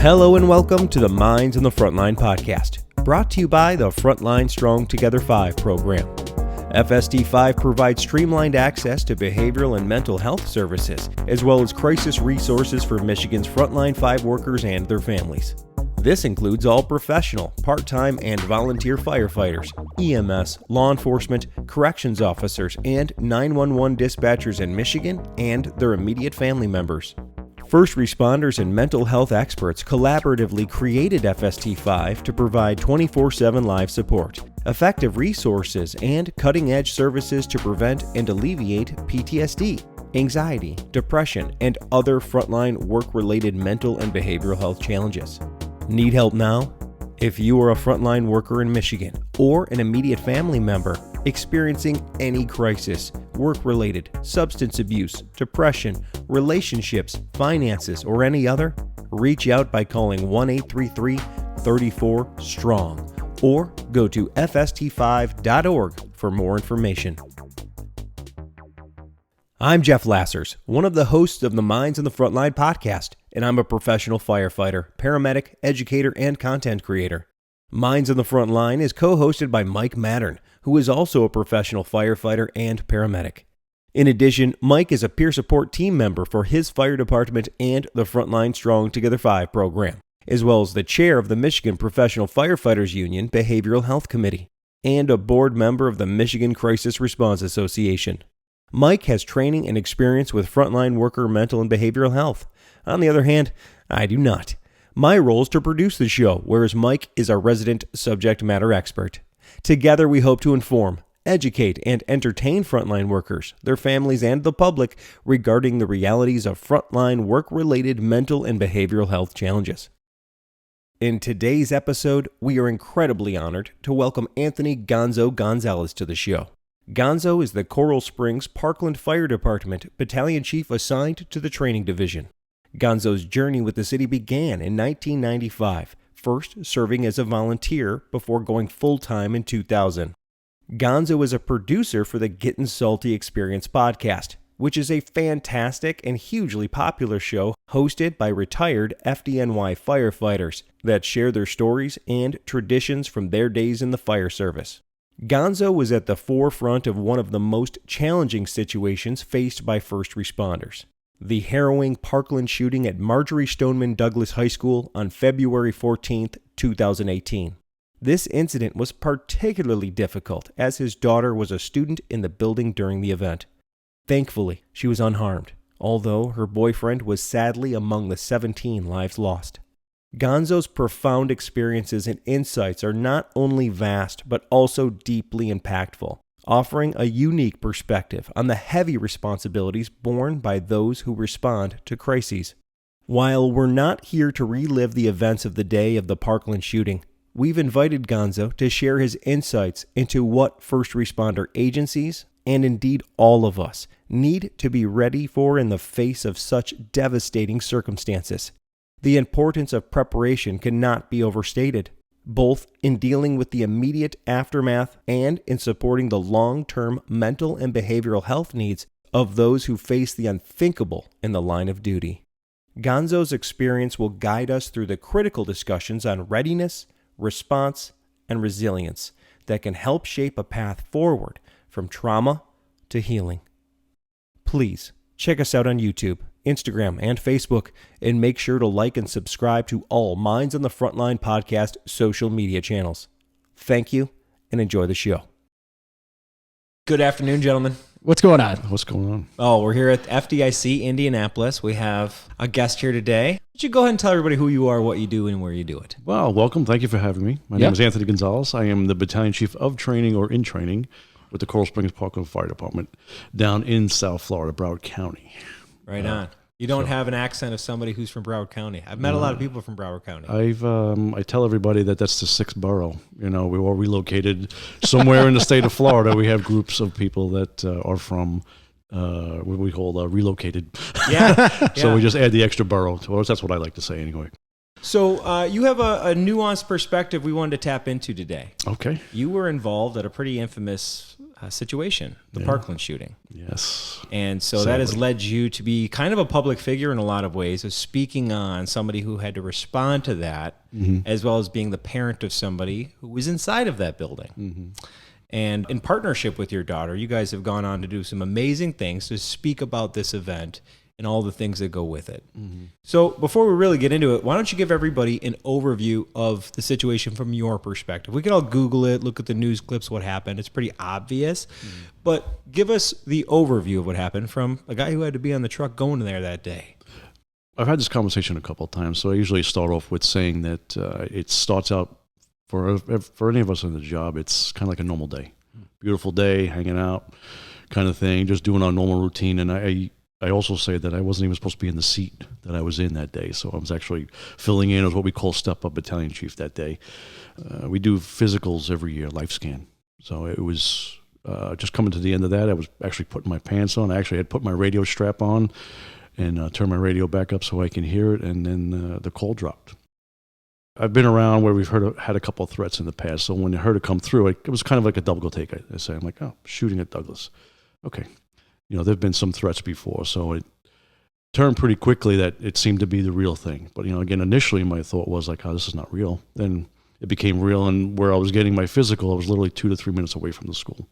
Hello and welcome to the Minds on the Frontline podcast, brought to you by the Frontline Strong Together 5 program. FST 5 provides streamlined access to behavioral and mental health services, as well as crisis resources for Michigan's Frontline 5 workers and their families. This includes all professional, part-time, and volunteer firefighters, EMS, law enforcement, corrections officers, and 911 dispatchers in Michigan and their immediate family members. First responders and mental health experts collaboratively created FST5 to provide 24/7 live support, effective resources, and cutting-edge services to prevent and alleviate PTSD, anxiety, depression, and other frontline work-related mental and behavioral health challenges. Need help now? If you are a frontline worker in Michigan or an immediate family member experiencing any crisis, work-related, substance abuse, depression, relationships, finances, or any other, reach out by calling 1-833-34-STRONG or go to fst5.org for more information. I'm Jeff Lassers, one of the hosts of the Minds on the Frontline podcast, and I'm a professional firefighter, paramedic, educator, and content creator. Minds on the Frontline is co-hosted by Mike Mattern, who is also a professional firefighter and paramedic. In addition, Mike is a peer support team member for his fire department and the Frontline Strong Together 5 program, as well as the chair of the Michigan Professional Firefighters Union Behavioral Health Committee, and a board member of the Michigan Crisis Response Association. Mike has training and experience with frontline worker mental and behavioral health. On the other hand, I do not. My role is to produce the show, whereas Mike is our resident subject matter expert. Together we hope to inform, educate, and entertain frontline workers, their families, and the public regarding the realities of frontline work-related mental and behavioral health challenges. In today's episode, we are incredibly honored to welcome Anthony Gonzo Gonzalez to the show. Gonzo is the Coral Springs Parkland Fire Department Battalion Chief assigned to the Training Division. Gonzo's journey with the city began in 1995, first serving as a volunteer before going full-time in 2000. Gonzo is a producer for the Gettin Salty Experience Podcast, which is a fantastic and hugely popular show hosted by retired FDNY firefighters that share their stories and traditions from their days in the fire service. Gonzo was at the forefront of one of the most challenging situations faced by first responders: the harrowing Parkland shooting at Marjory Stoneman Douglas High School on February 14, 2018. This incident was particularly difficult as his daughter was a student in the building during the event. Thankfully, she was unharmed, although her boyfriend was sadly among the 17 lives lost. Gonzo's profound experiences and insights are not only vast, but also deeply impactful, offering a unique perspective on the heavy responsibilities borne by those who respond to crises. While we're not here to relive the events of the day of the Parkland shooting, we've invited Gonzo to share his insights into what first responder agencies, and indeed all of us, need to be ready for in the face of such devastating circumstances. The importance of preparation cannot be overstated, both in dealing with the immediate aftermath and in supporting the long-term mental and behavioral health needs of those who face the unthinkable in the line of duty. Gonzo's experience will guide us through the critical discussions on readiness, response, and resilience that can help shape a path forward from trauma to healing. Please check us out on YouTube, Instagram, and Facebook, and make sure to like and subscribe to all Minds on the Frontline podcast social media channels. Thank you, and enjoy the show. Good afternoon, gentlemen. What's going on? What's going on? Oh, we're here at FDIC Indianapolis. We have a guest here today. Would you go ahead and tell everybody who you are, what you do, and where you do it? Well, welcome. Thank you for having me. My name is Anthony Gonzalez. I am the Battalion Chief of Training or in Training with the Coral Springs Parkland Fire Department down in South Florida, Broward County. Right on. You don't have an accent of somebody who's from Broward County. I've met a lot of people from Broward County. I tell everybody that that's the sixth borough. You know, we all relocated somewhere in the state of Florida. We have groups of people that are from what we call relocated. Yeah. So we just add the extra borough to us. That's what I like to say anyway. So you have a nuanced perspective we wanted to tap into today. Okay. You were involved at a pretty infamous situation, the Parkland shooting. Yes. And so Sadly. that has led you to be kind of a public figure in a lot of ways, of speaking on somebody who had to respond to that, as well as being the parent of somebody who was inside of that building. And in partnership with your daughter, you guys have gone on to do some amazing things to speak about this event and all the things that go with it. So before we really get into it, why don't you give everybody an overview of the situation from your perspective? We could all Google it, look at the news clips, what happened. It's pretty obvious. But give us the overview of what happened from a guy who had to be on the truck going there that day. I've had this conversation a couple of times, so I usually start off with saying that it starts out, for any of us in the job, it's kind of like a normal day. Beautiful day, hanging out kind of thing, just doing our normal routine. And I also say that I wasn't even supposed to be in the seat that I was in that day. So I was actually filling in as what we call step-up battalion chief that day. We do physicals every year, life scan. So it was just coming to the end of that. I was actually putting my pants on. I actually had put my radio strap on and turned my radio back up so I can hear it. And then the call dropped. I've been around where we've had a couple of threats in the past. So when I heard it come through, it was kind of like a double take. I say, I'm like, oh, shooting at Douglas. Okay. There've been some threats before, so it turned pretty quickly that it seemed to be the real thing. But, again, initially my thought was like, oh, this is not real. Then it became real, and where I was getting my physical, I was literally 2 to 3 minutes away from the school.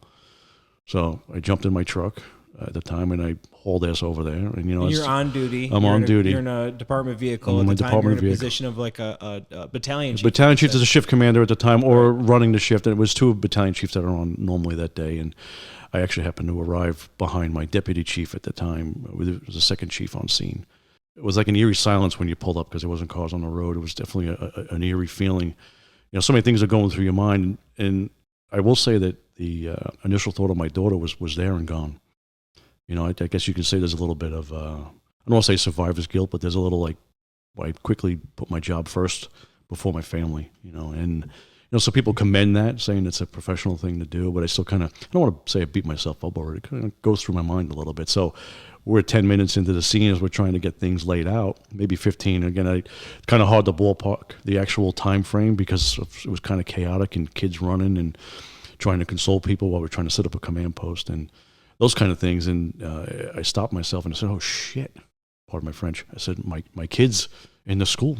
So I jumped in my truck at the time, and I hauled ass over there. And, you're on duty. I'm on duty. You're in a department vehicle. I'm at in the a time, department you're in a vehicle. position of like a battalion chief. Battalion chief is a shift commander at the time, or running the shift. And it was 2 battalion chiefs that are on normally that day. And I actually happened to arrive behind my deputy chief at the time. There was a second chief on scene. It was like an eerie silence when you pulled up because there wasn't cars on the road. It was definitely an eerie feeling. So many things are going through your mind. And I will say that the initial thought of my daughter was there and gone. I guess you can say there's a little bit of, I don't want to say survivor's guilt, but there's a little I quickly put my job first before my family, and so people commend that, saying it's a professional thing to do, but I still I don't want to say I beat myself up over it. It kind of goes through my mind a little bit. So we're 10 minutes into the scene as we're trying to get things laid out, maybe 15. Again, kind of hard to ballpark the actual time frame because it was kind of chaotic and kids running and trying to console people while we're trying to set up a command post and those kind of things. And I stopped myself and I said, oh, shit. Pardon my French. I said, my kid's in the school.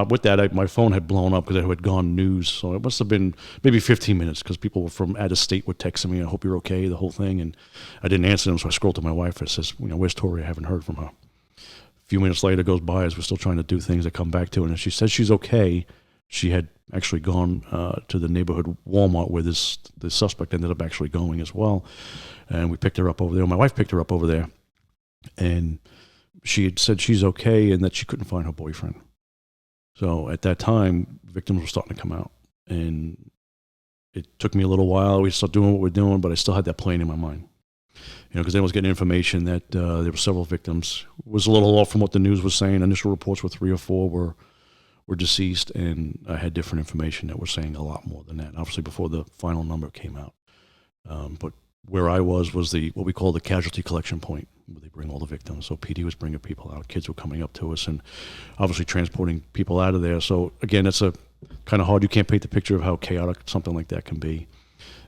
With that, my phone had blown up because I had gone news. So it must have been maybe 15 minutes because people from out of state were texting me, I hope you're okay, the whole thing. And I didn't answer them, so I scrolled to my wife and says, where's Tori? I haven't heard from her. A few minutes later goes by as we're still trying to do things that come back to it. And she says she's okay. She had actually gone to the neighborhood Walmart where the suspect ended up actually going as well. And we picked her up over there. My wife picked her up over there. And she had said she's okay and that she couldn't find her boyfriend. So at that time, victims were starting to come out. And it took me a little while. We started doing what we're doing, but I still had that playing in my mind. Because then I was getting information that there were several victims. It was a little off from what the news was saying. Initial reports were 3 or 4 were deceased, and I had different information that was saying a lot more than that, obviously before the final number came out. But where I was what we call the casualty collection point, where they bring all the victims. So PD was bringing people out, kids were coming up to us, and obviously transporting people out of there. So again, it's a kind of hard. You can't paint the picture of how chaotic something like that can be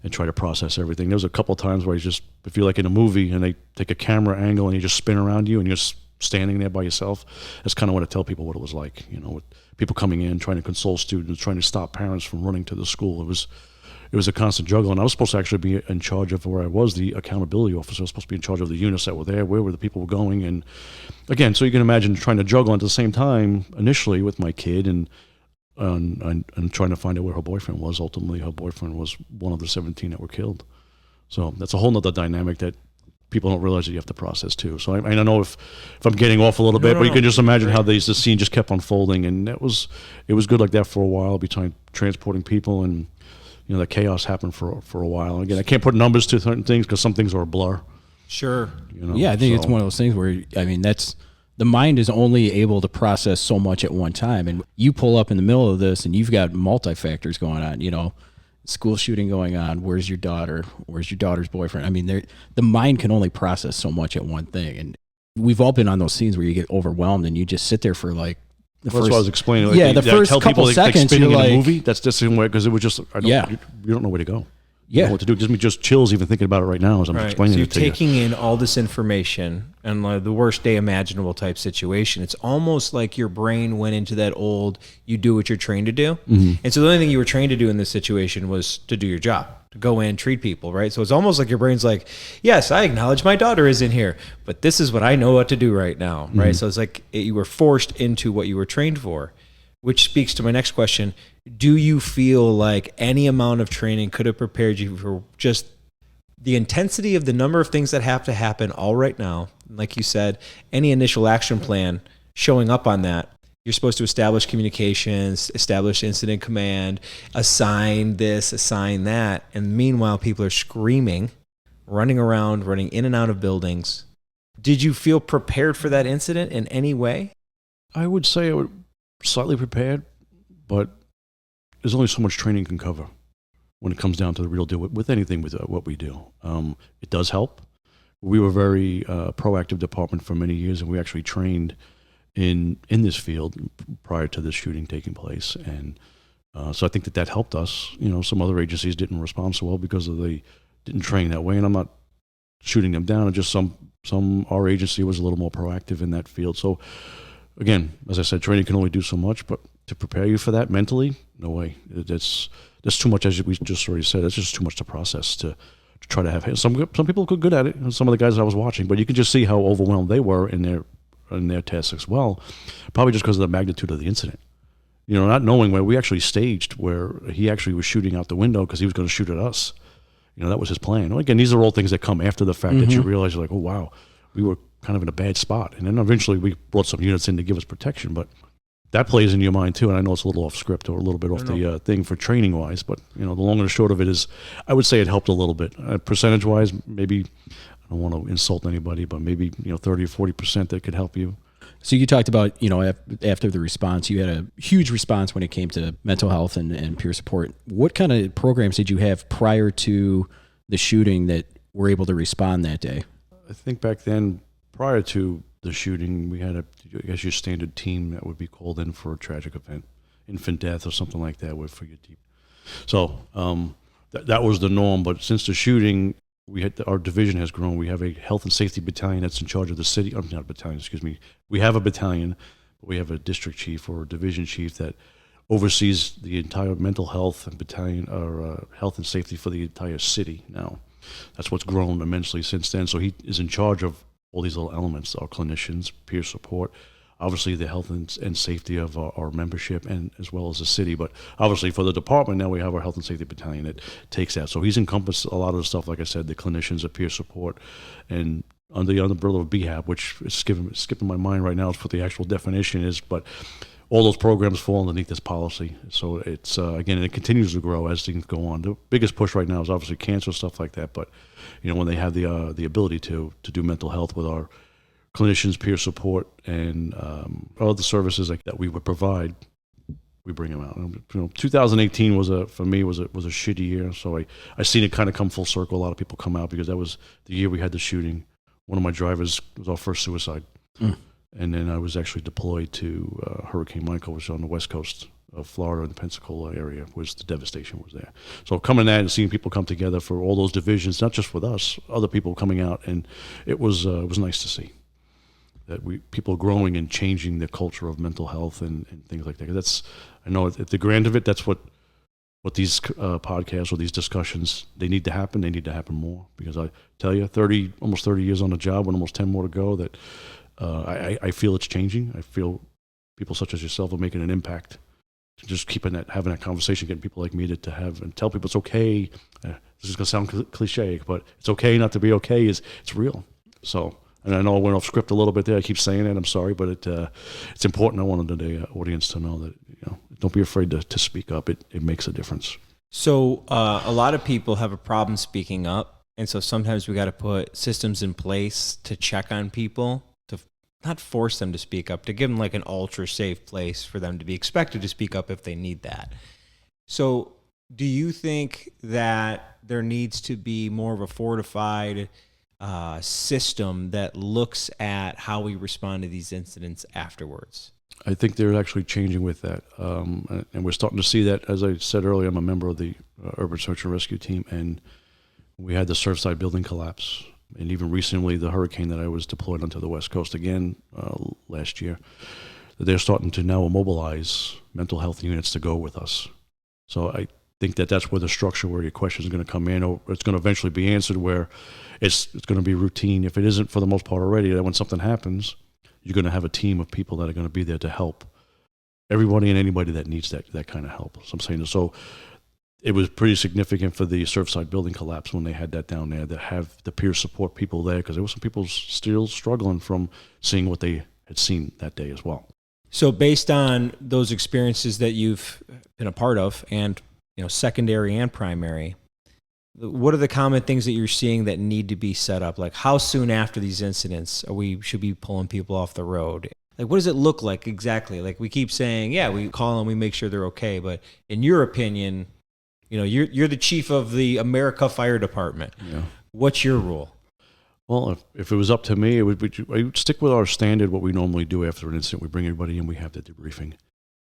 and try to process everything. There was a couple of times where I feel like in a movie and they take a camera angle and you just spin around you and you're just standing there by yourself. That's kind of what I tell people what it was like, with people coming in, trying to console students, trying to stop parents from running to the school. It was a constant juggle, and I was supposed to actually be in charge of where I was, the accountability officer. I was supposed to be in charge of the units that were there, where were the people going, and again, so you can imagine trying to juggle at the same time initially with my kid and trying to find out where her boyfriend was. Ultimately, her boyfriend was one of the 17 that were killed. So that's a whole nother dynamic that people don't realize that you have to process too. So I don't know if I'm getting off a little bit, but you can just imagine how the scene just kept unfolding, and it was good like that for a while, between transporting people and the chaos happened for a while. And again, I can't put numbers to certain things because some things are a blur. Sure. Yeah, I think it's one of those things where, that's the mind is only able to process so much at one time. And you pull up in the middle of this and you've got multi-factors going on, school shooting going on. Where's your daughter? Where's your daughter's boyfriend? The mind can only process so much at one thing. And we've all been on those scenes where you get overwhelmed and you just sit there for that's what I was explaining. The first couple seconds, spinning you're in a movie. That's just in way because it was just you don't know where to go. You know what to do. It gives me just chills even thinking about it right now as I'm explaining so it to you. you're taking in all this information and the worst day imaginable type situation. It's almost like your brain went into that old, you do what you're trained to do. Mm-hmm. And so the only thing you were trained to do in this situation was to do your job, to go in, treat people, right? So it's almost like your brain's like, yes, I acknowledge my daughter is in here, but this is what I know what to do right now, right? Mm-hmm. So it's like you were forced into what you were trained for, which speaks to my next question. Do you feel like any amount of training could have prepared you for just the intensity of the number of things that have to happen all right now? Like you said, any initial action plan showing up on that, you're supposed to establish communications, establish incident command, assign this, assign that. And meanwhile, people are screaming, running around, running in and out of buildings. Did you feel prepared for that incident in any way? I would say I was slightly prepared, but there's only so much training can cover when it comes down to the real deal with anything with what we do. It does help. We were a very proactive department for many years, and we actually trained in this field prior to this shooting taking place. And so I think that helped us. You know, some other agencies didn't respond so well because they didn't train that way, and I'm not shooting them down. Just our agency was a little more proactive in that field. So again, as I said, training can only do so much, but to prepare you for that mentally, no way. That's too much, as we just already said. It's just too much to process to try to have. Some people are good at it, and some of the guys I was watching, but you can just see how overwhelmed they were in their tasks as well, probably just because of the magnitude of the incident. You know, not knowing where we actually staged, where he actually was shooting out the window because he was going to shoot at us. You know, that was his plan. Well, again, these are all things that come after the fact that you realize, you're like, oh, wow, we were kind of in a bad spot. And then eventually we brought some units in to give us protection, but that plays in your mind too. And I know it's a little off script or a little bit off the thing for training wise, but you know, the long and the short of it is, I would say it helped a little bit. Percentage wise, maybe, I don't want to insult anybody, but maybe, 30 or 40% that could help you. So you talked about, after the response, you had a huge response when it came to mental health and peer support. What kind of programs did you have prior to the shooting that were able to respond that day? I think back then, prior to the shooting, we had your standard team that would be called in for a tragic event, infant death or something like that. For your team. So that was the norm. But since the shooting, our division has grown. We have a health and safety battalion that's in charge of the city. Not a battalion, excuse me. We have a battalion, but we have a district chief or a division chief that oversees the entire mental health and battalion or health and safety for the entire city now. That's what's grown immensely since then. So he is in charge of all these little elements, our clinicians, peer support, obviously the health and safety of our membership, and as well as the city. But obviously for the department, now we have our health and safety battalion that takes that. So he's encompassed a lot of the stuff, like I said, the clinicians, the peer support, and under the umbrella of BHAP, which is skipping my mind right now is what the actual definition is, but all those programs fall underneath this policy. So it's, again, it continues to grow as things go on. The biggest push right now is obviously cancer, stuff like that. But, when they have the ability to do mental health with our clinicians, peer support, and all the services that we would provide, we bring them out. 2018 for me was a shitty year. So I seen it kind of come full circle. A lot of people come out because that was the year we had the shooting. One of my drivers was our first suicide. And then I was actually deployed to Hurricane Michael, which was on the west coast of Florida and the Pensacola area, was the devastation was there. So coming at and seeing people come together for all those divisions, not just with us, other people coming out, and it was nice to see that people growing and changing the culture of mental health and things like that. I know at the grand of it, that's what these podcasts or these discussions, they need to happen. They need to happen more, because I tell you, almost 30 years on the job and almost 10 more to go, that I feel it's changing. I feel people such as yourself are making an impact. Just having that conversation, getting people like me to have and tell people it's okay. This is going to sound cliche, but it's okay not to be okay. It's real. So, and I know I went off script a little bit there. I keep saying it. I'm sorry, but it's important. I wanted the audience to know that don't be afraid to speak up. It makes a difference. So a lot of people have a problem speaking up, and so sometimes we got to put systems in place to check on people, to not force them to speak up, to give them like an ultra safe place for them to be expected to speak up if they need that. So do you think that there needs to be more of a fortified system that looks at how we respond to these incidents afterwards? I think they're actually changing with that. And we're starting to see that. As I said earlier, I'm a member of the Urban Search and Rescue Team, and we had the Surfside building collapse. And even recently, the hurricane that I was deployed onto the West Coast again last year, they're starting to now immobilize mental health units to go with us. So I think that that's where the structure, where your question is going to come in, or it's going to eventually be answered, where it's going to be routine. If it isn't for the most part already, that when something happens, you're going to have a team of people that are going to be there to help everybody and anybody that needs that kind of help. So I'm saying, so it was pretty significant for the Surfside building collapse when they had that down there, to have the peer support people there, because there were some people still struggling from seeing what they had seen that day as well. So based on those experiences that you've been a part of, and secondary and primary, what are the common things that you're seeing that need to be set up? Like, how soon after these incidents should be pulling people off the road? Like, what does it look like exactly? Like, we keep saying, yeah, we call them, we make sure they're okay. But in your opinion, you're the chief of the America Fire Department. Yeah. What's your rule? Well, if it was up to me, I would stick with our standard, what we normally do after an incident. We bring everybody in, we have the debriefing,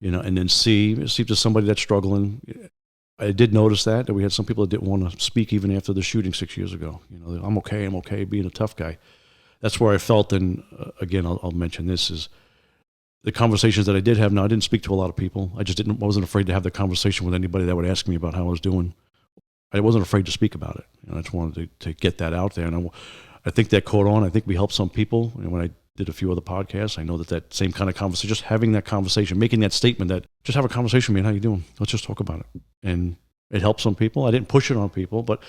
and then see if there's somebody that's struggling. I did notice that we had some people that didn't want to speak even after the shooting 6 years ago. I'm okay, being a tough guy. That's where I felt, and again, I'll mention this, is the conversations that I did have. Now, I didn't speak to a lot of people. I wasn't afraid to have the conversation with anybody that would ask me about how I was doing. I wasn't afraid to speak about it. I just wanted to get that out there. And I think that caught on. I think we helped some people. When I did a few other podcasts, I know that same kind of conversation, just having that conversation, making that statement that just have a conversation, man, how you doing? Let's just talk about it. And it helped some people. I didn't push it on people, but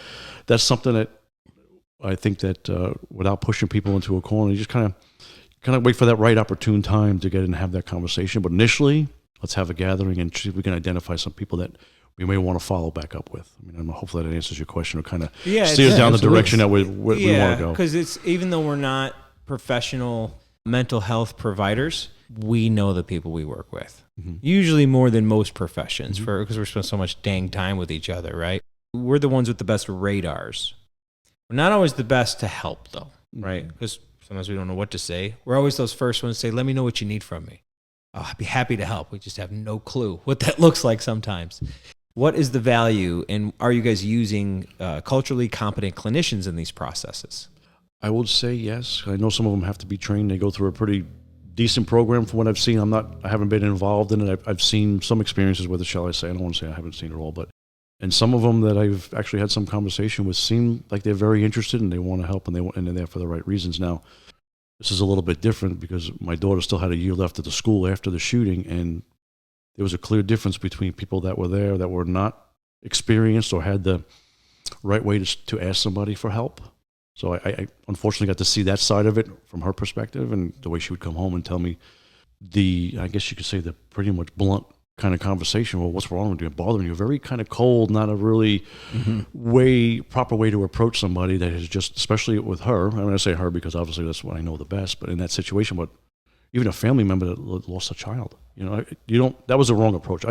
that's something that I think that without pushing people into a corner, you just kind of wait for that right opportune time to get in and have that conversation. But initially, let's have a gathering and see if we can identify some people that we may want to follow back up with. Hopefully that answers your question, or kind of steers down the direction that we want to go. Because it's, even though we're not professional mental health providers, we know the people we work with. Mm-hmm. Usually more than most professions, because we spend so much dang time with each other, right? We're the ones with the best radars. We're not always the best to help, though, right? Because sometimes we don't know what to say. We're always those first ones to say, let me know what you need from me. Oh, I'd be happy to help. We just have no clue what that looks like sometimes. What is the value, and are you guys using culturally competent clinicians in these processes? I would say yes. I know some of them have to be trained. They go through a pretty decent program from what I've seen. I haven't been involved in it. I've seen some experiences with it, shall I say. I don't want to say I haven't seen it all, and some of them that I've actually had some conversation with seem like they're very interested and they want to help, and they're there for the right reasons. Now, this is a little bit different because my daughter still had a year left at the school after the shooting, and there was a clear difference between people that were there that were not experienced or had the right way to ask somebody for help. So I unfortunately got to see that side of it from her perspective, and the way she would come home and tell me I guess you could say the pretty much blunt kind of conversation. Well, what's wrong with you? Bothering you? Very kind of cold, not a really proper way to approach somebody that is just, especially with her. I say her because obviously that's what I know the best, but in that situation, but even a family member that lost a child, that was the wrong approach.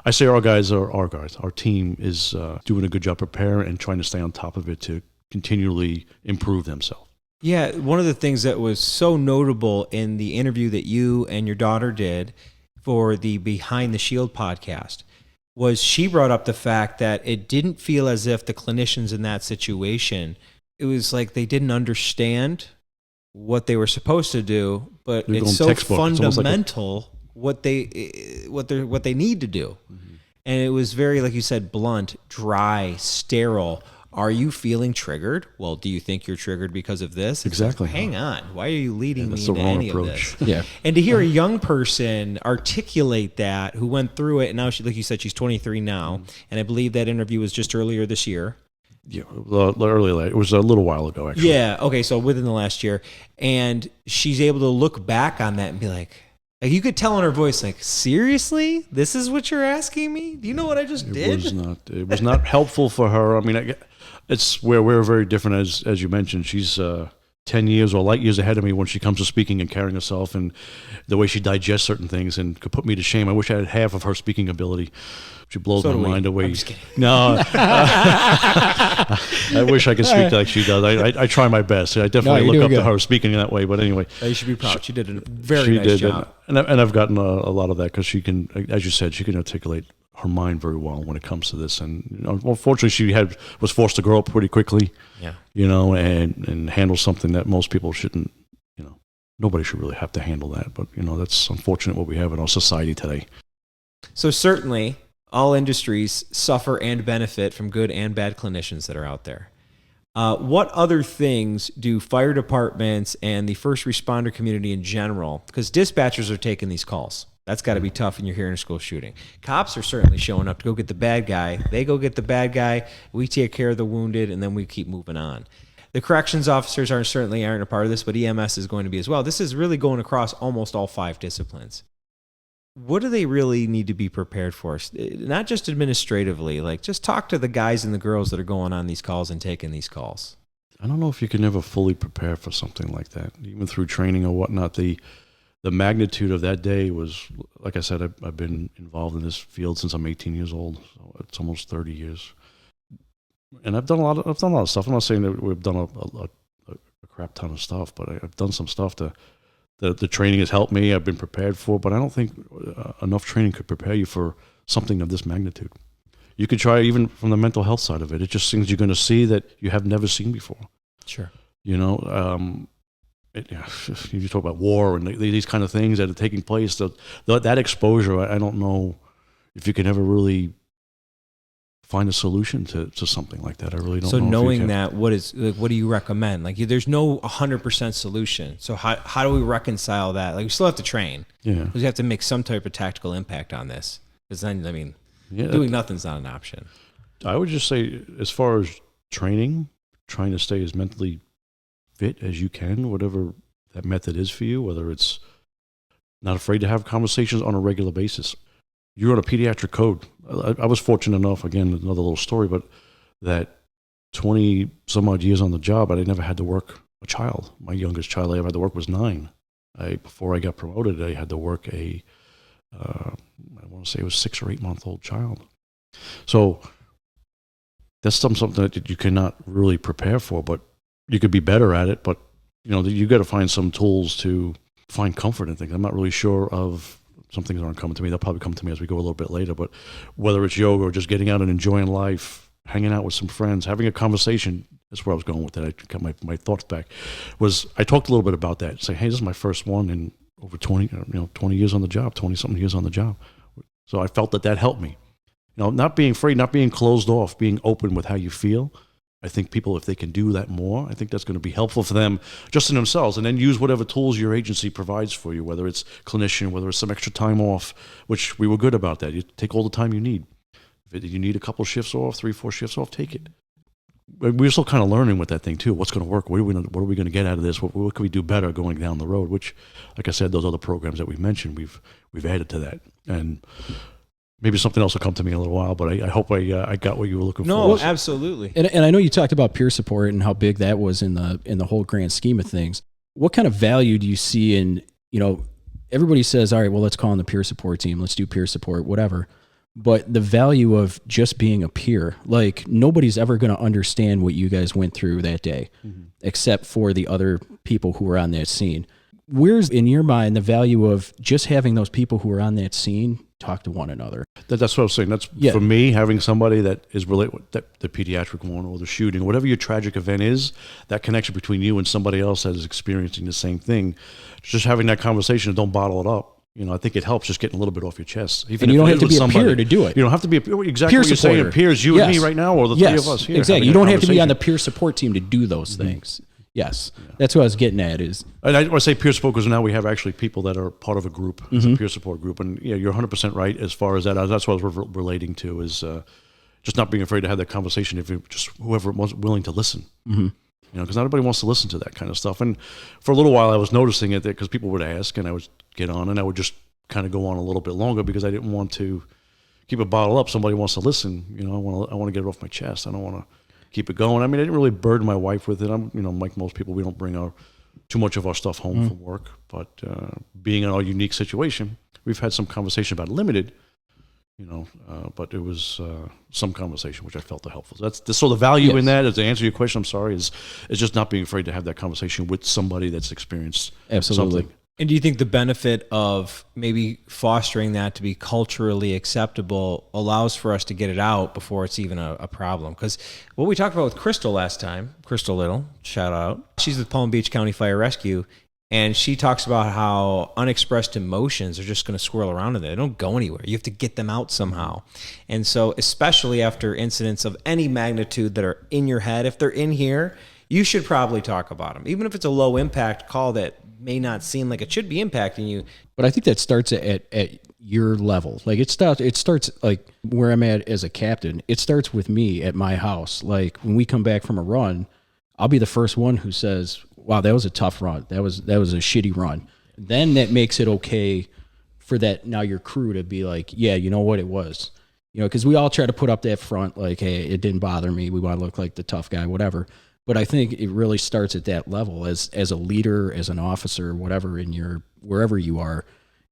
I say our guys are our guys. Our team is doing a good job preparing and trying to stay on top of it to continually improve themselves. Yeah, one of the things that was so notable in the interview that you and your daughter did for the Behind the Shield podcast was she brought up the fact that it didn't feel as if the clinicians in that situation, it was like they didn't understand what they were supposed to do, but it's so fundamental what they need to do. Mm-hmm. And it was very, like you said, blunt, dry, sterile. Are you feeling triggered? Well, do you think you're triggered because of this? Exactly. Like, hang on. Why are you leading me into any approach of this? Yeah. And to hear a young person articulate that, who went through it, and now, like you said, she's 23 now, and I believe that interview was just earlier this year. Yeah, it was a little while ago, actually. Yeah, okay, so within the last year. And she's able to look back on that and be like you could tell in her voice, like, seriously? This is what you're asking me? Do you know what I just did? It was not helpful for her. It's where we're very different, as you mentioned. She's 10 years or light years ahead of me when she comes to speaking and carrying herself and the way she digests certain things, and could put me to shame. I wish I had half of her speaking ability. She blows my mind away. I'm just kidding. No, I wish I could speak like she does. I try my best. I definitely look up to her speaking in that way. But anyway, you should be proud. She did a very nice job. And I've gotten a lot of that because she can, as you said, she can articulate her mind very well when it comes to this. And unfortunately, she was forced to grow up pretty quickly. Yeah. And handle something that most people shouldn't. Nobody should really have to handle that. But that's unfortunate what we have in our society today. So certainly, all industries suffer and benefit from good and bad clinicians that are out there. What other things do fire departments and the first responder community in general, because dispatchers are taking these calls. That's got to be tough when you're hearing a school shooting. Cops are certainly showing up to go get the bad guy. They go get the bad guy. We take care of the wounded, and then we keep moving on. The corrections officers certainly aren't a part of this, but EMS is going to be as well. This is really going across almost all 5 disciplines. What do they really need to be prepared for? Not just administratively, just talk to the guys and the girls that are going on these calls and taking these calls. I don't know if you can ever fully prepare for something like that, even through training or whatnot. The magnitude of that day was, like I said, I've been involved in this field since I'm 18 years old, so it's almost 30 years. And I've done a lot of stuff. I'm not saying that we've done a crap ton of stuff, but I've done some stuff the training has helped me. I've been prepared for, but I don't think enough training could prepare you for something of this magnitude. You could try even from the mental health side of it. It's just things you're going to see that you have never seen before. Sure. You talk about war and these kind of things that are taking place. That exposure, I don't know if you can ever really find a solution to something like that. I really don't know. So knowing that, what do you recommend? There's no 100% solution. So how do we reconcile that? We still have to train. Yeah. Because you have to make some type of tactical impact on this. Because then, doing nothing's not an option. I would just say, as far as training, trying to stay as mentally fit as you can, whatever that method is for you, whether it's not afraid to have conversations on a regular basis. You're on a pediatric code. I was fortunate enough, again, another little story, but that 20 some odd years on the job, I never had to work a child. My youngest child I ever had to work was 9. Before I got promoted, I had to work I want to say it was 6 or 8 month old child. So that's something that you cannot really prepare for, but you could be better at it. But you got to find some tools to find comfort in things. I'm not really sure of. Some things aren't coming to me. They'll probably come to me as we go a little bit later. But whether it's yoga or just getting out and enjoying life, hanging out with some friends, having a conversation, that's where I was going with that. I got my thoughts back. I talked a little bit about that. Say, hey, this is my first one in over 20 years on the job, 20-something years on the job. So I felt that helped me. Not being afraid, not being closed off, being open with how you feel. I think people, if they can do that more, I think that's going to be helpful for them just in themselves, and then use whatever tools your agency provides for you, whether it's clinician, whether it's some extra time off, which we were good about that. You take all the time you need. If you need a couple shifts off, 3-4 shifts off, take it. We're still kind of learning with that thing too. What's going to work? What are we going to get out of this? What can we do better going down the road? Which, like I said, those other programs that we mentioned, we've added to that. And maybe something else will come to me in a little while, but I hope I got what you were looking for. No, absolutely. And I know you talked about peer support and how big that was in the whole grand scheme of things. What kind of value do you see in, everybody says, all right, well, let's call in the peer support team. Let's do peer support, whatever. But the value of just being a peer, nobody's ever going to understand what you guys went through that day, except for the other people who were on that scene. Where's, in your mind, the value of just having those people who are on that scene talk to one another? That's what I was saying. That's for me, having somebody that is related, that the pediatric one or the shooting, whatever your tragic event is, that connection between you and somebody else that is experiencing the same thing, just having that conversation and don't bottle it up. I think it helps just getting a little bit off your chest. Even and you don't have to be a peer to do it. You don't have to be exactly peer what you're saying. Peers, you and me right now, or the three of us here. Exactly. You don't have to be on the peer support team to do those things. Yes, that's what I was getting at. And I say peer support because now we have actually people that are part of a group, it's a peer support group, and you're 100% right as far as that. That's what I was relating to is just not being afraid to have that conversation. If just whoever was willing to listen, because not everybody wants to listen to that kind of stuff. And for a little while, I was noticing it because people would ask, and I would get on, and I would just kind of go on a little bit longer because I didn't want to keep a bottle up. Somebody wants to listen, I want to get it off my chest. I don't want to. keep it going. I mean, I didn't really burden my wife with it. I'm, like most people, we don't bring too much of our stuff home from work. But being in our unique situation, we've had some conversation about limited, but it was some conversation which I felt are helpful. So so the value in that, to answer your question, I'm sorry, is just not being afraid to have that conversation with somebody that's experienced something. And do you think the benefit of maybe fostering that to be culturally acceptable allows for us to get it out before it's even a problem? Because what we talked about with Crystal last time, Crystal Little, shout out, she's with Palm Beach County Fire Rescue, and she talks about how unexpressed emotions are just going to swirl around in there. They don't go anywhere. You have to get them out somehow. And so especially after incidents of any magnitude that are in your head, if they're in here, you should probably talk about them. Even if it's a low impact call that may not seem like it should be impacting you. But I think that starts at your level. Like it starts like where I'm at as a captain. It starts with me at my house. Like when we come back from a run, I'll be the first one who says, wow, that was a tough run. That was a shitty run. Then that makes it okay for that now your crew to be like, yeah, you know what it was. Because we all try to put up that front like, hey, it didn't bother me. We want to look like the tough guy, whatever. But I think it really starts at that level as a leader, as an officer, whatever wherever you are.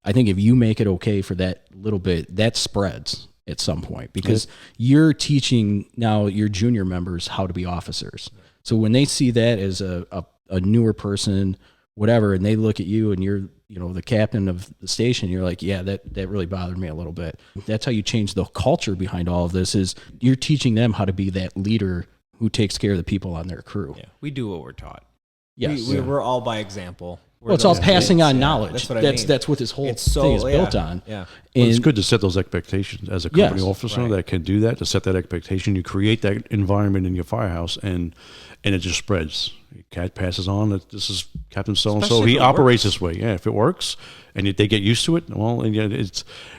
I think if you make it okay for that little bit, that spreads at some point because you're teaching now your junior members how to be officers. So when they see that as a newer person, whatever, and they look at you and you're, the captain of the station, you're like, yeah, that really bothered me a little bit. That's how you change the culture behind all of this is you're teaching them how to be that leader who takes care of the people on their crew. Yeah, we do what we're taught. Yes. We're all by example. It's all passing on knowledge. That's what I mean. That's what this whole thing is built on. Yeah. Well, it's good to set those expectations as a company officer that can do that, to set that expectation. You create that environment in your firehouse, and it just spreads. Cat passes on that this is Captain so-and-so. He operates this way. Yeah, if it works and they get used to it, well, and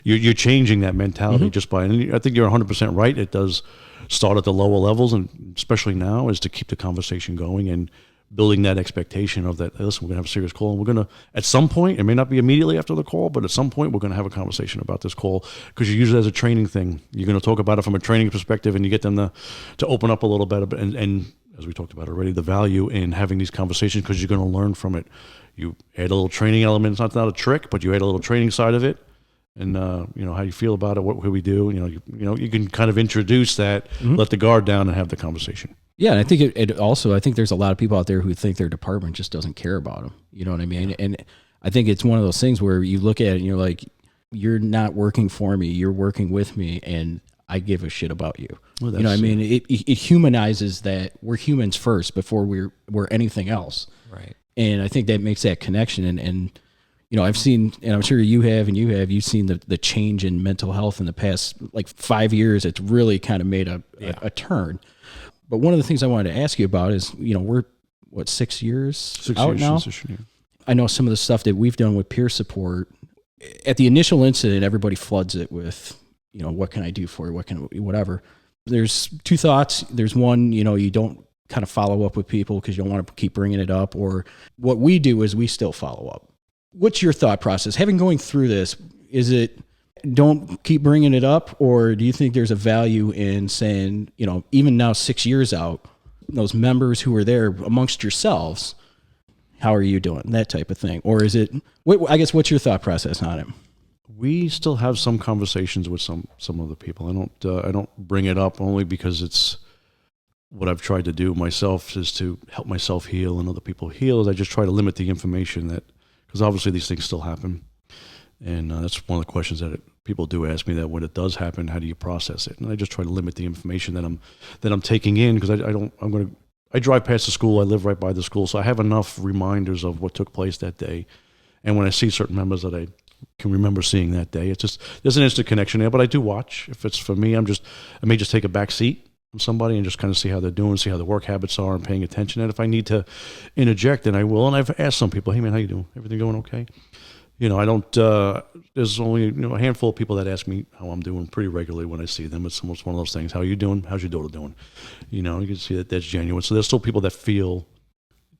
you're changing that mentality just by, and I think you're 100% right. It does start at the lower levels, and especially now, is to keep the conversation going and building that expectation of that, hey, listen, we're going to have a serious call, and we're going to, at some point, it may not be immediately after the call, but at some point, we're going to have a conversation about this call, because you use it as a training thing. You're going to talk about it from a training perspective, and you get them to open up a little bit, and as we talked about already, the value in having these conversations, because you're going to learn from it. You add a little training element. It's not a trick, but you add a little training side of it. And how you feel about it, what we do. You can kind of introduce that, let the guard down, and have the conversation. Yeah, and I think it also. I think there's a lot of people out there who think their department just doesn't care about them. You know what I mean? And I think it's one of those things where you look at it and you're like, you're not working for me, you're working with me, and I give a shit about you. Well, you know what I mean? It humanizes that we're humans first before we're anything else. Right. And I think that makes that connection. And I've seen, and I'm sure you've seen the change in mental health in the past, like 5 years. It's really kind of made a turn. But one of the things I wanted to ask you about is, we're 6 years out now. I know some of the stuff that we've done with peer support. At the initial incident, everybody floods it with, what can I do for you? Whatever. There's two thoughts. There's one, you don't kind of follow up with people because you don't want to keep bringing it up. Or what we do is we still follow up. What's your thought process? Having going through this, is it don't keep bringing it up, or do you think there's a value in saying, even now 6 years out, those members who are there amongst yourselves, how are you doing? That type of thing. Or is it, I guess, what's your thought process on it? We still have some conversations with some of the people. I don't bring it up only because it's what I've tried to do myself is to help myself heal and other people heal. I just try to limit the information because obviously these things still happen. And that's one of the questions that people do ask me, that when it does happen, how do you process it? And I just try to limit the information that I'm taking in, because I drive past the school, I live right by the school, so I have enough reminders of what took place that day. And when I see certain members that I can remember seeing that day, it's just, there's an instant connection there. But I do watch. If it's for me, I may just take a back seat from somebody and just kind of see how they're doing, see how their work habits are, and paying attention. And if I need to interject, then I will. And I've asked some people, hey man, how you doing? Everything going okay? I don't, there's only, a handful of people that ask me how I'm doing pretty regularly when I see them. It's almost one of those things. How are you doing? How's your daughter doing? You can see that that's genuine. So there's still people that feel,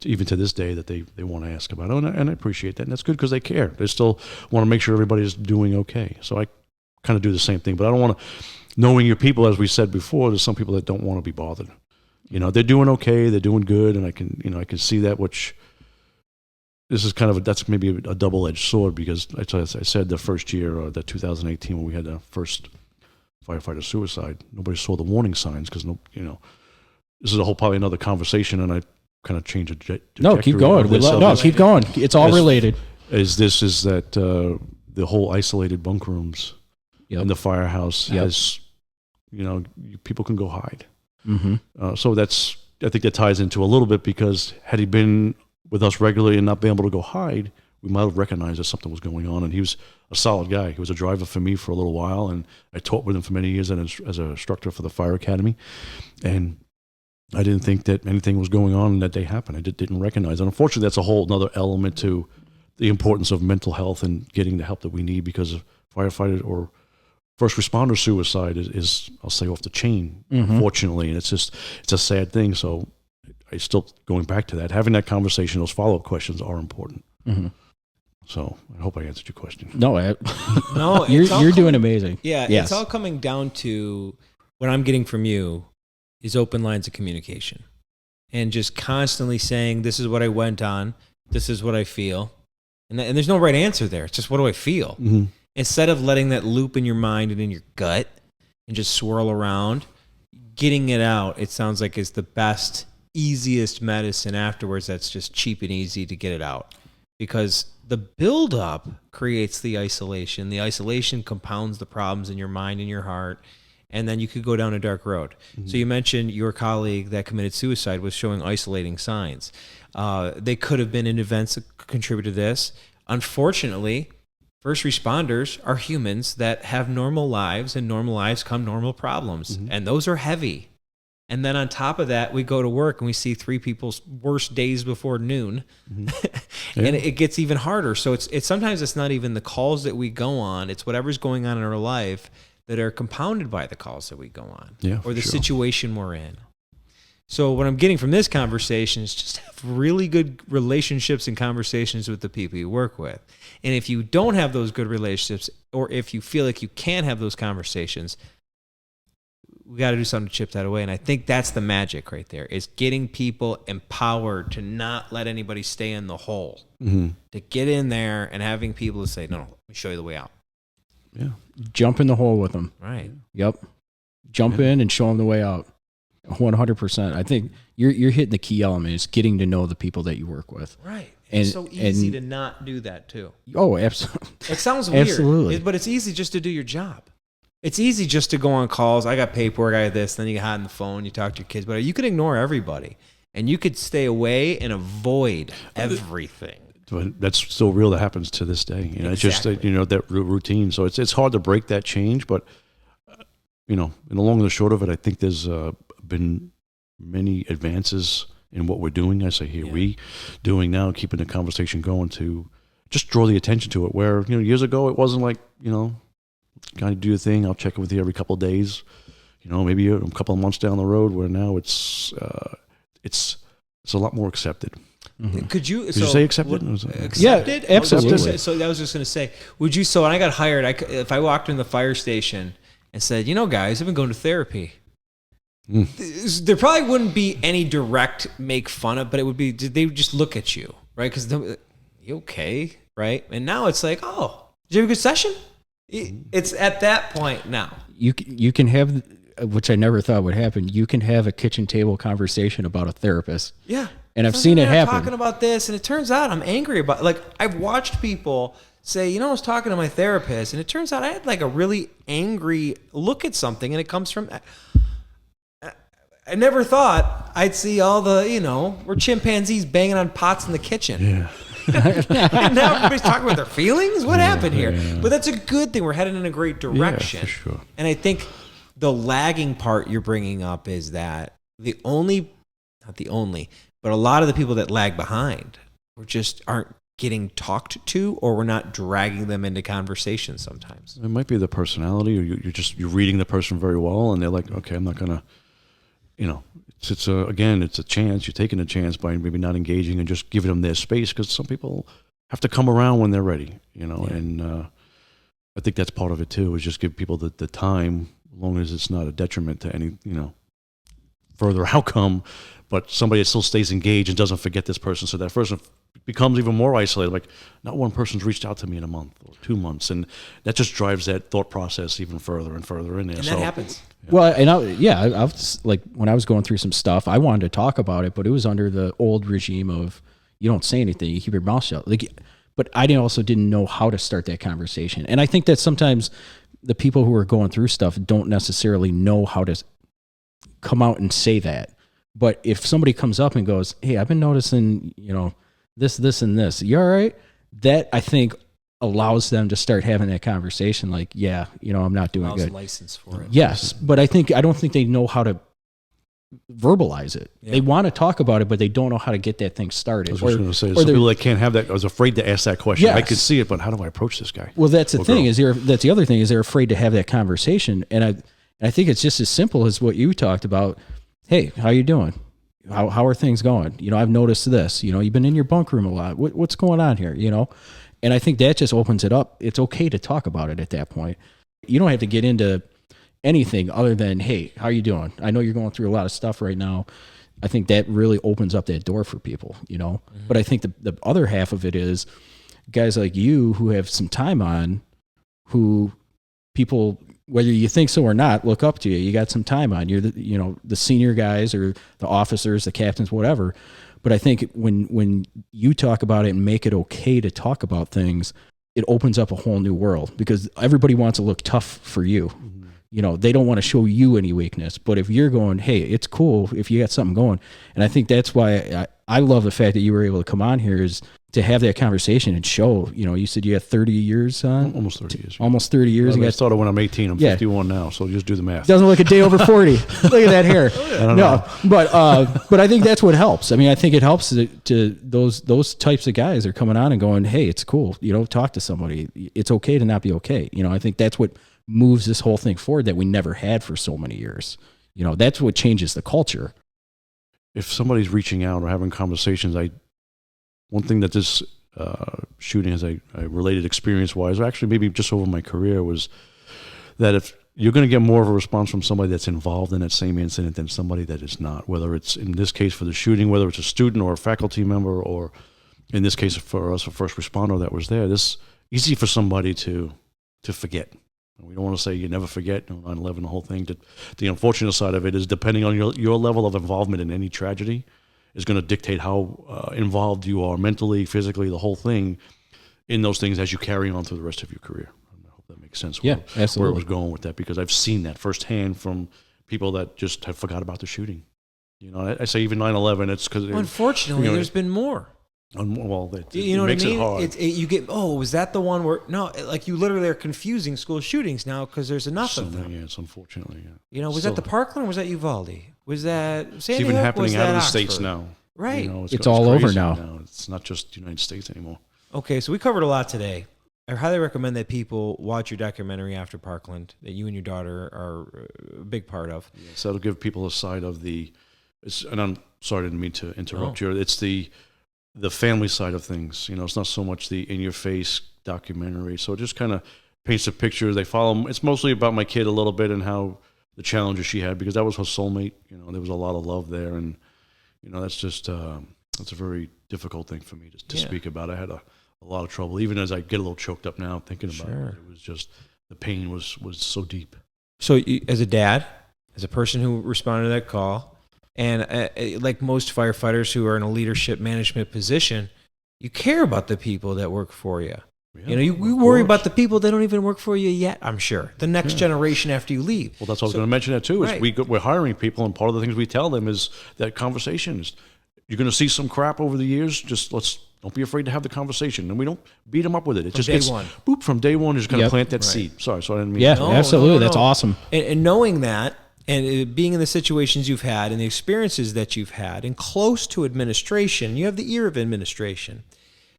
even to this day, that they want to ask about it. And I appreciate that. And that's good, because they care. They still want to make sure everybody's doing okay. So I kind of do the same thing. But I don't want to, knowing your people, as we said before, there's some people that don't want to be bothered. You know, they're doing okay, they're doing good, and I can see that, which this is kind of that's maybe a double-edged sword, because as I said, the first year, the 2018, when we had the first firefighter suicide, nobody saw the warning signs, because this is probably another conversation, and I kind of changed the trajectory. No, keep going. Keep going. It's all related. Is that the whole isolated bunk rooms in the firehouse has, people can go hide. Mm-hmm. So I think that ties into a little bit, because had he been with us regularly and not being able to go hide, we might have recognized that something was going on. And he was a solid guy. He was a driver for me for a little while, and I taught with him for many years as an instructor for the fire academy. And I didn't think that anything was going on that day happened. I didn't recognize it. And unfortunately, that's a whole other element to the importance of mental health and getting the help that we need, because of firefighter or first responder suicide is I'll say, off the chain, unfortunately. And it's a sad thing. So I still, going back to that, having that conversation, those follow-up questions are important. Mm-hmm. So I hope I answered your question. No, no, you're doing amazing. Yeah, yes. It's all coming down to what I'm getting from you is open lines of communication, and just constantly saying, this is what I went on, this is what I feel. And there's no right answer there. It's just, what do I feel? Mm-hmm. Instead of letting that loop in your mind and in your gut and just swirl around, getting it out, it sounds like, is the best, easiest medicine afterwards. That's just cheap and easy to get it out, because the buildup creates the isolation. The isolation compounds the problems in your mind and your heart, and then you could go down a dark road. Mm-hmm. So you mentioned your colleague that committed suicide was showing isolating signs. They could have been in events that contribute to this. Unfortunately, first responders are humans that have normal lives, and normal lives come normal problems, and those are heavy. And then on top of that, we go to work and we see 3 people's worst days before noon, and it gets even harder. So it's sometimes it's not even the calls that we go on; it's whatever's going on in our life that are compounded by the calls that we go on, or the situation we're in. So what I'm getting from this conversation is just have really good relationships and conversations with the people you work with. And if you don't have those good relationships, or if you feel like you can't have those conversations, we got to do something to chip that away. And I think that's the magic right there, is getting people empowered to not let anybody stay in the hole, to get in there and having people to say, no, let me show you the way out. Yeah. Jump in the hole with them. Right. Yep. Jump in and show them the way out. 100%. I think you're hitting the key element, is getting to know the people that you work with. Right. It's so easy to not do that too. Oh, absolutely. It sounds weird. Absolutely. But it's easy just to do your job. It's easy just to go on calls. I got paperwork, I got this. Then you get hot on the phone, you talk to your kids. But you could ignore everybody, and you could stay away and avoid everything. But that's still real. That happens to this day. Exactly. It's just that routine. So it's hard to break that change. But in the long and the short of it, I think there's been many advances in what we're doing. I say here, we doing now, keeping the conversation going to just draw the attention to it. Where years ago it wasn't like kind of do your thing. I'll check in with you every couple of days. Maybe a couple of months down the road. Where now it's a lot more accepted. Mm-hmm. Did you say accepted? Accepted? Yeah, absolutely. So I was just going to say, would you? So when I got hired, if I walked in the fire station and said, guys, I've been going to therapy. There probably wouldn't be any direct make fun of, but it would be, they would just look at you, right? Because you okay, right? And now it's like, oh, did you have a good session? It's at that point now. You can have, which I never thought would happen, you can have a kitchen table conversation about a therapist. Yeah. And I've seen it happen. Talking about this, and it turns out I'm angry about, I've watched people say, I was talking to my therapist, and it turns out I had a really angry look at something, and it comes from, I never thought I'd see all the, we're chimpanzees banging on pots in the kitchen. Yeah. And now everybody's talking about their feelings? What happened here? Yeah. But that's a good thing. We're headed in a great direction. Yeah, for sure. And I think the lagging part you're bringing up is that not the only, but a lot of the people that lag behind just aren't getting talked to, or we're not dragging them into conversation sometimes. It might be the personality, or you're reading the person very well, and they're like, okay, I'm not going to, it's a chance. You're taking a chance by maybe not engaging and just giving them their space, because some people have to come around when they're ready, and I think that's part of it too, is just give people the time, as long as it's not a detriment to any, further outcome, but somebody that still stays engaged and doesn't forget this person. So that person becomes even more isolated. Like, not one person's reached out to me in a month or 2 months, and that just drives that thought process even further and further in there. And that happens. Yeah. Well, and I was like, when I was going through some stuff, I wanted to talk about it, but it was under the old regime of you don't say anything, you keep your mouth shut. Like, but I also didn't know how to start that conversation, and I think that sometimes the people who are going through stuff don't necessarily know how to come out and say that. But if somebody comes up and goes, "Hey, I've been noticing, this, and this. You all right?" That, I think, allows them to start having that conversation. Like, yeah, I'm not doing good. License for it. Yes, but I don't think they know how to verbalize it. Yeah. They want to talk about it, but they don't know how to get that thing started. I was going to say, some people that can't have that. I was afraid to ask that question. Yes. I could see it, but how do I approach this guy? Well, that's the thing. That's the other thing is they're afraid to have that conversation. And I think it's just as simple as what you talked about. Hey, how you doing? How are things going? I've noticed this. You've been in your bunk room a lot. What's going on here? And I think that just opens it up. It's okay to talk about it at that point. You don't have to get into anything other than, hey, how are you doing? I know you're going through a lot of stuff right now. I think that really opens up that door for people, Mm-hmm. But I think the other half of it is guys like you who have some time on, who people, whether you think so or not, look up to you. You got some time on. You're the senior guys or the officers, the captains, whatever. But I think when you talk about it and make it okay to talk about things, it opens up a whole new world, because everybody wants to look tough for you. Mm-hmm. They don't want to show you any weakness. But if you're going, hey, it's cool if you got something going. And I think that's why I love the fact that you were able to come on here, is to have that conversation and show, you said you had 30 years on? Almost 30 years. Almost 30 years. I started when I'm 18. I'm 51 now, so just do the math. Doesn't look a day over 40. Look at that hair. I don't know. But I think that's what helps. I mean, I think it helps to those types of guys are coming on and going, hey, it's cool. Talk to somebody. It's okay to not be okay. I think that's what moves this whole thing forward that we never had for so many years. That's what changes the culture. If somebody's reaching out or having conversations, one thing that this shooting has a related experience-wise, or actually maybe just over my career, was that if you're going to get more of a response from somebody that's involved in that same incident than somebody that is not, whether it's, in this case for the shooting, whether it's a student or a faculty member, or in this case for us, a first responder that was there, this easy for somebody to forget. We don't want to say you never forget 9/11, the whole thing. The unfortunate side of it is, depending on your level of involvement in any tragedy, is going to dictate how involved you are mentally, physically, the whole thing, in those things as you carry on through the rest of your career. I hope that makes sense. Yeah, absolutely. Where I was going with that, because I've seen that firsthand from people that just have forgot about the shooting. I say even 9/11. It's because unfortunately there's been more. Well, it what makes I mean? it hard. You get, was that the one where, no, like, you literally are confusing school shootings now because there's enough of them. Yeah, it's unfortunately. Yeah. Was that the Parkland or was that Uvalde? Was that Sandy It's even Hook? happening out of the Oxford? States now. Right. It's all over now. It's not just the United States anymore. Okay, so we covered a lot today. I highly recommend that people watch your documentary after Parkland that you and your daughter are a big part of. Yeah, so it'll give people a side of and I'm sorry, I didn't mean to interrupt you. It's the family side of things. It's not so much the in-your-face documentary. So it just kind of paints a picture. They follow. It's mostly about my kid a little bit and how the challenges she had, because that was her soulmate. There was a lot of love there, and that's just that's a very difficult thing for me to speak about. I had a lot of trouble, even as I get a little choked up now thinking about it. It was just, the pain was so deep. So as a dad, as a person who responded to that call, and like most firefighters who are in a leadership management position, you care about the people that work for you. Yeah, you worry about the people that don't even work for you yet, I'm sure. The next generation after you leave. Well, that's what I was going to mention that too. Is we're hiring people, and part of the things we tell them is that conversation is, you're going to see some crap over the years. Just don't be afraid to have the conversation, and we don't beat them up with it. It just gets from day one. Just going to plant that seed. Sorry, so I didn't mean. Yeah, absolutely. That's awesome. And knowing that, and being in the situations you've had, and the experiences that you've had, and close to administration, you have the ear of administration.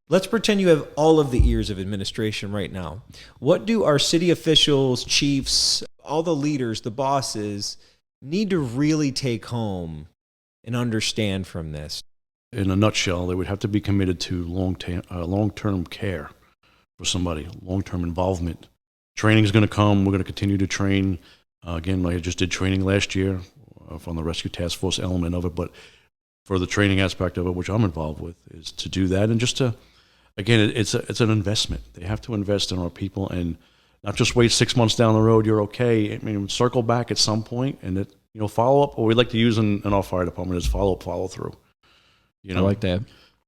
Let's pretend you have all of the ears of administration right now. What do our city officials, chiefs, all the leaders, the bosses, need to really take home and understand from this? In a nutshell, they would have to be committed to long-term care for somebody, long-term involvement. Training is going to come. We're going to continue to train. Again, like I just did training last year. from the rescue task force element of it, but for the training aspect of it, which I'm involved with, is to do that. And just to, again, it's an investment. They have to invest in our people and not just wait 6 months down the road, you're okay. I mean, circle back at some point and follow up. What we like to use in our fire department is follow through. I like that.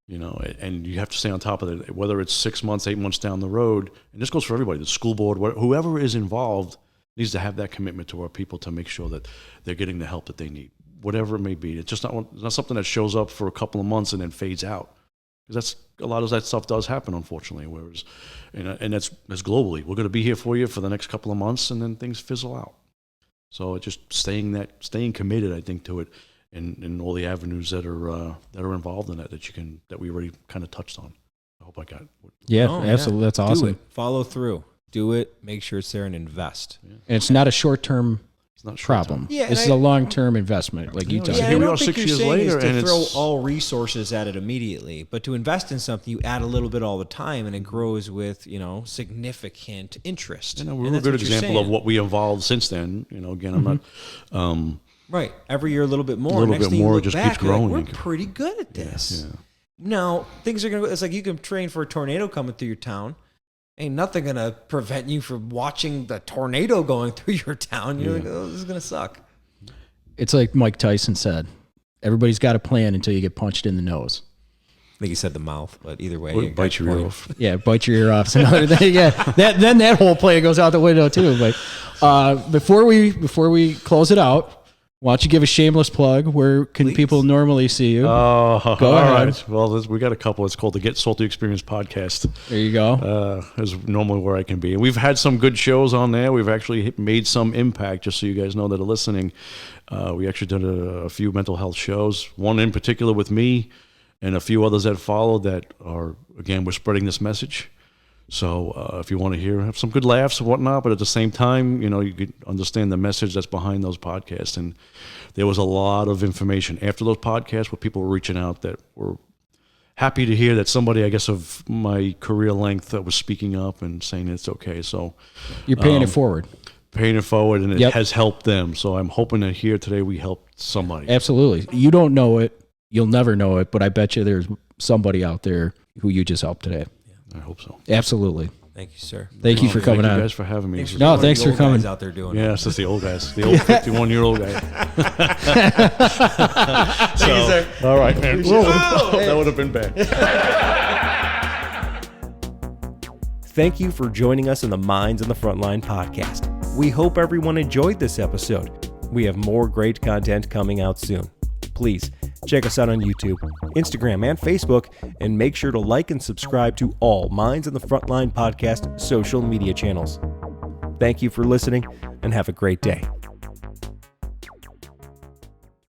And you have to stay on top of it, whether it's 6 months, 8 months down the road. And this goes for everybody, the school board, whoever is involved needs to have that commitment to our people to make sure that they're getting the help that they need, whatever it may be. It's just not something that shows up for a couple of months and then fades out. Because a lot of that stuff does happen, unfortunately. Whereas, and that's globally. We're going to be here for you for the next couple of months, and then things fizzle out. So it's just staying committed, I think, to it, and all the avenues that are involved in that we already kind of touched on. I hope I got it. Yeah, absolutely. That's awesome. Do it. Follow through. Do it. Make sure it's there and invest. Yeah. And it's not a short-term problem. Yeah, this is a long-term investment, like you talked about. Here we I are don't think 6 you're years saying later, is to and throw it's all resources at it immediately, but to invest in something, you add a little bit all the time, and it grows with significant interest. We're a good example of what we evolved since then. Again, I'm not. Right, every year a little bit more. A little Next bit thing more, you look just back, keeps growing. We're pretty good at this. Yeah. Now things are gonna. It's like you can train for a tornado coming through your town. Ain't nothing gonna prevent you from watching the tornado going through your town. You're like, oh, this is gonna suck. It's like Mike Tyson said, everybody's got a plan until you get punched in the nose. I think he said the mouth, but either way, Or bite your ear off. Yeah, bite your ear off is another thing. Yeah, then that whole plan goes out the window too. But before we close it out, why don't you give a shameless plug? Where can people normally see you? Oh, go ahead. Right. Well, we got a couple. It's called the Gettin Salty Experience Podcast. There you go. Is normally where I can be. And we've had some good shows on there. We've actually made some impact, just so you guys know that are listening. We actually did a few mental health shows, one in particular with me and a few others that followed that are, again, we're spreading this message. So if you want to have some good laughs and whatnot, but at the same time, you could understand the message that's behind those podcasts. And there was a lot of information after those podcasts where people were reaching out that were happy to hear that somebody, I guess, of my career length that was speaking up and saying it's okay. So you're paying it forward. Paying it forward, and it has helped them. So I'm hoping that here today we helped somebody. Absolutely. You don't know it. You'll never know it, but I bet you there's somebody out there who you just helped today. I hope so. Absolutely. Thank you, sir. Thank you for coming on. Thank you guys for having me. Thanks for coming. Out there doing it's just the old guys, the old 51-year-old guy. So, all right, man. That would have been bad. Thank you for joining us in the Minds on the Frontline podcast. We hope everyone enjoyed this episode. We have more great content coming out soon. Please check us out on YouTube, Instagram, and Facebook, and make sure to like and subscribe to all Minds on the Frontline podcast social media channels. Thank you for listening, and have a great day.